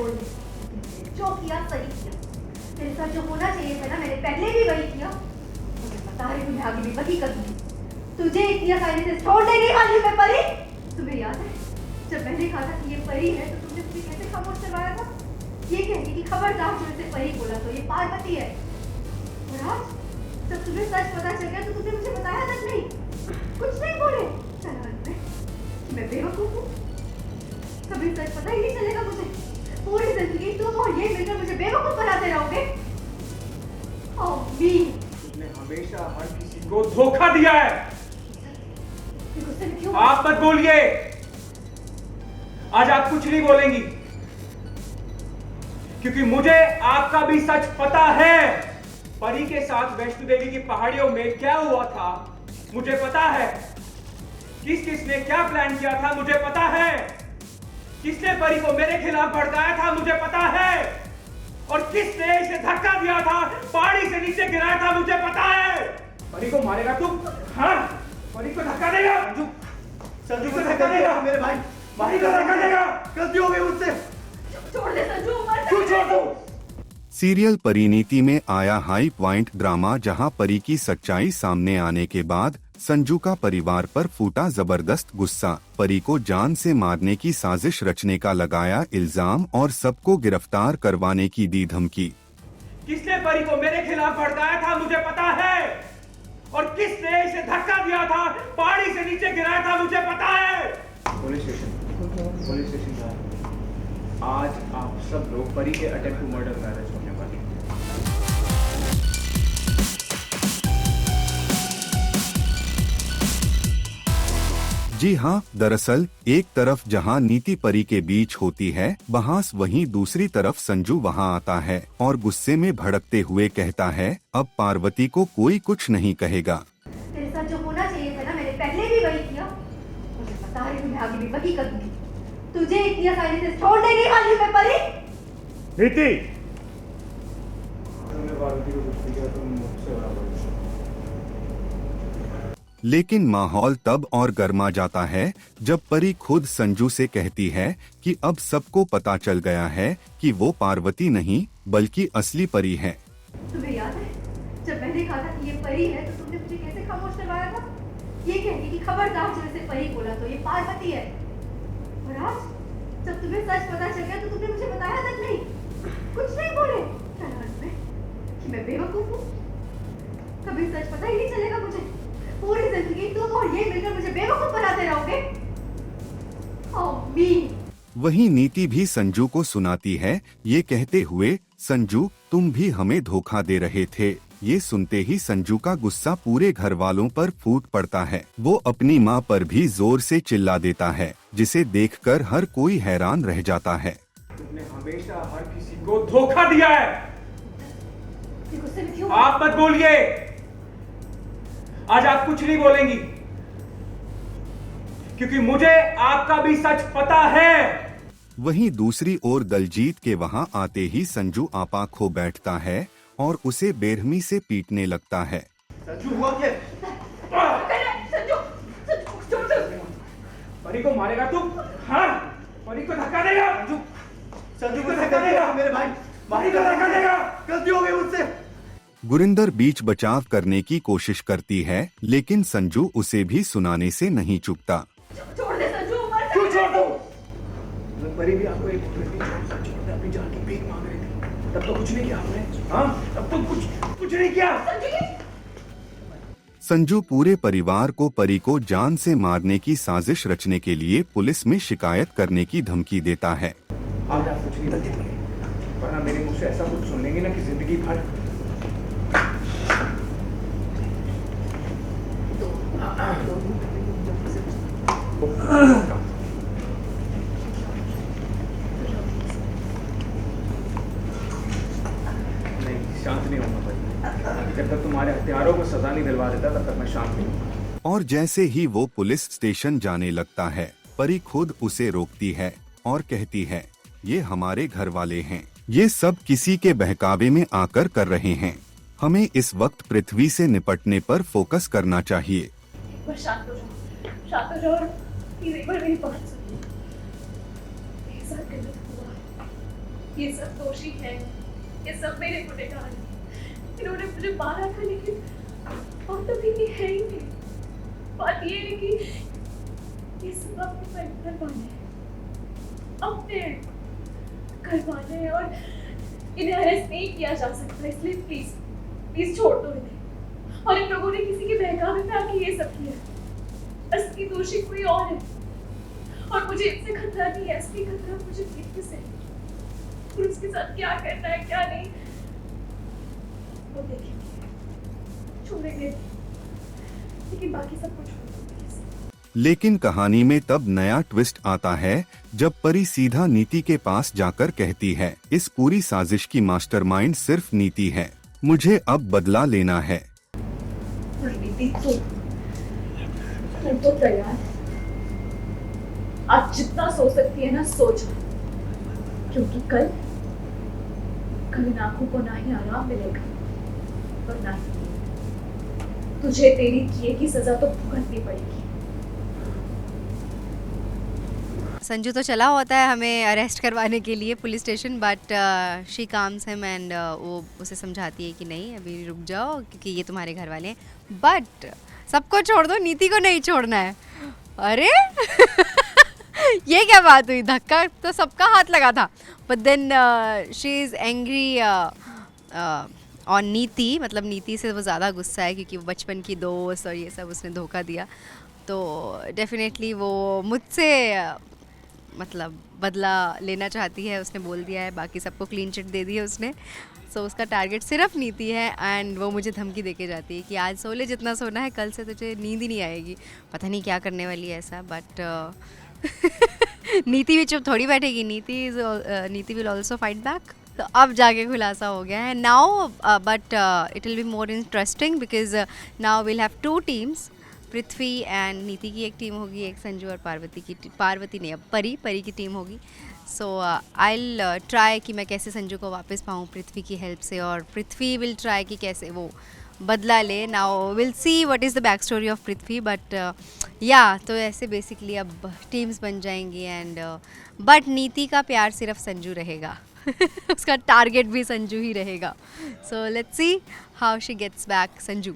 छोड़ दे। जो किया सही किया। तेरे साथ जो होना चाहिए था ना, मैंने पहले भी वही किया। मुझे पता है तुम्हें आगे भी वही करूंगी। तुझे इतनी आसानी से छोड़ देगी वाली मैं परी। तुम्हें याद है जब मैंने कहा था कि ये परी है तो तुमने मुझे कैसे खामोश करवाया था? ये कहती कि खबरदार जो इसे परी बोला तो ये पार्वती है। और आज जब तुम्हें सच पता चल गया तो तुमने मुझे बताया तक नहीं, कुछ नहीं बोले। चलो मैं बेवकूफ हूँ, कभी सच पता ही नहीं चलेगा मुझे। पूरी जिंदगी तुम और ये मिलकर मुझे बेवकूफ बनाते रहोगे। तुमने हमेशा हर किसी को धोखा दिया है। आप मत बोलिए, आज आप कुछ नहीं बोलेंगी क्योंकि मुझे आपका भी सच पता है। परी के साथ वैष्णो देवी की पहाड़ियों में क्या हुआ था मुझे पता है। किस किसने क्या प्लान किया था मुझे पता है। किसने परी को मेरे खिलाफ भड़काया था मुझे पता है। और किसने इसे धक्का दिया था, पहाड़ी से नीचे गिराया था मुझे पता है। परी को मारेगा तू? हाँ, परी को धक्का देगा? संजू को धक्का देगा? मेरे भाई परी को धक्का देगा? गलती हो गई मुझसे, छोड़ दे संजू, मत छोड़ दो। सीरियल परिणीति में आया हाई पॉइंट ड्रामा, जहां परी की सच्चाई सामने आने के बाद संजू का परिवार पर फूटा जबरदस्त गुस्सा। परी को जान से मारने की साजिश रचने का लगाया इल्जाम और सबको गिरफ्तार करवाने की दी धमकी। किसने परी को मेरे खिलाफ भड़काया था मुझे पता है। और किसने इसे धक्का दिया था, पहाड़ी से नीचे गिराया था मुझे पता है। पुलिस स्टेशन आज आप सब लोग परी के अटेम्प्ट टू मर्डर का अरेस्ट होने वाले हैं। जी हाँ, दरअसल एक तरफ जहाँ नीति परी के बीच होती है बहस, वहीं दूसरी तरफ संजू वहाँ आता है और गुस्से में भड़कते हुए कहता है अब पार्वती को कोई कुछ नहीं कहेगा। तेरे साथ जो होना चाहिए था ना, मैंने पहले भी वही किया। मुझे पता है तुम्हें आगे भी वही करूंगी। तुझे इतनी आसानी से छोड़ देगी वाली मैं परी। नीति, तुमने पार्वती को कुछ किया तो मुझसे बराबर। लेकिन माहौल तब और गर्मा जाता है जब परी खुद संजू से कहती है कि अब सबको पता चल गया है कि वो पार्वती नहीं बल्कि असली परी है। तुम्हें याद है जब मैंने कहा था कि ये परी है तो तुमने मुझे कैसे खामोश करवाया था? ये कहती कि खबरदार जो इसे परी बोला तो ये पार्वती है। और आज जब तुम्हें सच पता चल गया तो तुमने मुझे बताया तक नहीं, कुछ नहीं बोले। कि मैं बेवकूफ हूँ, कभी सच पता ही नहीं चलेगा मुझे। पूरी जिंदगी तुम और ये मिलकर मुझे बेवकूफ बनाते रहोगे। वहीं नीति भी संजू को सुनाती है, ये कहते हुए संजू तुम भी हमें धोखा दे रहे थे। ये सुनते ही संजू का गुस्सा पूरे घर वालों पर फूट पड़ता है। वो अपनी माँ पर भी जोर से चिल्ला देता है, जिसे देखकर हर कोई हैरान रह जाता है। तुमने हमेशा हर किसी को धोखा दिया है। आप मत बोलिए, आज आप कुछ नहीं बोलेंगी क्योंकि मुझे आपका भी सच पता है। वहीं दूसरी ओर दलजीत के वहां आते ही संजू आपा खो बैठता है और उसे बेरहमी से पीटने लगता है। संजू हुआ क्या? परी को मारेगा तू? हाँ, परी को धक्का देगा? संजू को धक्का देगा? मेरे भाई परी को धक्का देगा? गलती हो गई मुझसे। गुरिंदर बीच बचाव करने की कोशिश करती है, लेकिन संजू उसे भी सुनाने से नहीं चूकता। छोड़ दे संजू, मत क्यों छोड़ दो? परी भी आपको एक अपनी जान की भीख मांग रही थी, तब तो कुछ नहीं किया आपने। हाँ, तब तो कुछ नहीं किया। संजू पूरे परिवार को परी को जान से मारने की साजिश रचने के लिए पुलिस में शिकायत करने की धमकी देता है। आज आप कुछ नहीं बोलेंगे, वरना मेरे मुंह से ऐसा कुछ सुन लेंगे ना कि जिंदगी भर। नहीं, शांत नहीं होगा भाई। जब तक तुम्हारे हत्यारों को सजा नहीं दिलवा देता तब तक मैं शांत नहीं हूँ। और जैसे ही वो पुलिस स्टेशन जाने लगता है, परी खुद उसे रोकती है और कहती है, ये हमारे घर वाले हैं, ये सब किसी के बहकावे में आकर कर रहे हैं। हमें इस वक्त पृथ्वी से निपटने पर फोकस करना चाहिए। शांत हो जाओ और मेरी बात सुनो। मेरे साथ गलत हुआ, ये सब दोषी है, ये सब मेरे गुनहगार हैं। इन्होंने मुझे मारा था, लेकिन और तो भी है ही नहीं। बात ये है कि ये सब अपने घर वाले हैं, अपने घर वाले हैं, और इन्हें अरेस्ट नहीं किया जा सकता, इसलिए प्लीज प्लीज छोड़ दो इन्हें। और इन लोगों ने किसी के बहकावे में आके ये सब किया। असली दोषी कोई और है, और मुझे इससे खतरा नहीं है। असली खतरा मुझे पृथ्वी से है, और उसके साथ क्या करना है क्या नहीं वो देखेंगे, छोड़ेंगे, लेकिन बाकी सब कुछ छोड़ दो प्लीज। लेकिन कहानी में तब नया ट्विस्ट आता है जब परी सीधा नीति के पास जाकर कहती है, इस पूरी साजिश की मास्टरमाइंड सिर्फ नीति है, मुझे अब बदला लेना है। और नीति तुम तो तैयार है। आज जितना सो सकती है ना सोच, क्योंकि कल इन आंखों को ना ही आराम मिलेगा और ना ही तुझे तेरी किए की सजा तो भुगतनी पड़ेगी। संजू तो चला होता है हमें अरेस्ट करवाने के लिए police station, but she calms him and वो उसे समझाती है कि नहीं अभी रुक जाओ, क्योंकि ये तुम्हारे घर वाले हैं, बट सबको छोड़ दो, नीति को नहीं छोड़ना है। अरे ये क्या बात हुई, धक्का तो सबका हाथ लगा था, but then she is angry on Niti, मतलब नीति से वो ज़्यादा गुस्सा है क्योंकि वो बचपन की दोस्त और ये सब उसने धोखा दिया, तो डेफिनेटली वो मुझसे मतलब बदला लेना चाहती है। उसने बोल दिया है, बाकी सबको क्लीन चिट दे दी है उसने, सो उसका टारगेट सिर्फ नीति है। एंड वो मुझे धमकी देके जाती है कि आज सो ले जितना सोना है, कल से तुझे नींद ही नहीं आएगी। पता नहीं क्या करने वाली है ऐसा, बट नीति भी चुप थोड़ी बैठेगी, नीति विल ऑल्सो फाइट बैक। तो अब जाके खुलासा हो गया है now, but it will be more interesting because now will have 2 teams, Prithvi and नीति की एक टीम होगी, एक संजू और पार्वती नहीं, अब परी की टीम होगी। सो आई विल ट्राई कि मैं कैसे संजू को वापस पाऊँ पृथ्वी की हेल्प से, और पृथ्वी विल ट्राई कि कैसे वो बदला ले। Now will see what is the back story of Prithvi, but या तो ऐसे बेसिकली अब टीम्स बन जाएंगी। एंड बट नीति का प्यार सिर्फ संजू रहेगा उसका टारगेट भी संजू ही रहेगा। So let's see how she gets back Sanju,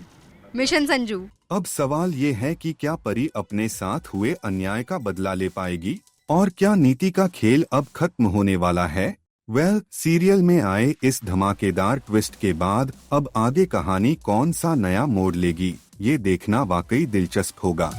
mission Sanju. अब सवाल ये है कि क्या परी अपने साथ हुए अन्याय का बदला ले पाएगी, और क्या नीति का खेल अब खत्म होने वाला है? सीरियल में आए इस धमाकेदार ट्विस्ट के बाद अब आगे कहानी कौन सा नया मोड़ लेगी, ये देखना वाकई दिलचस्प होगा।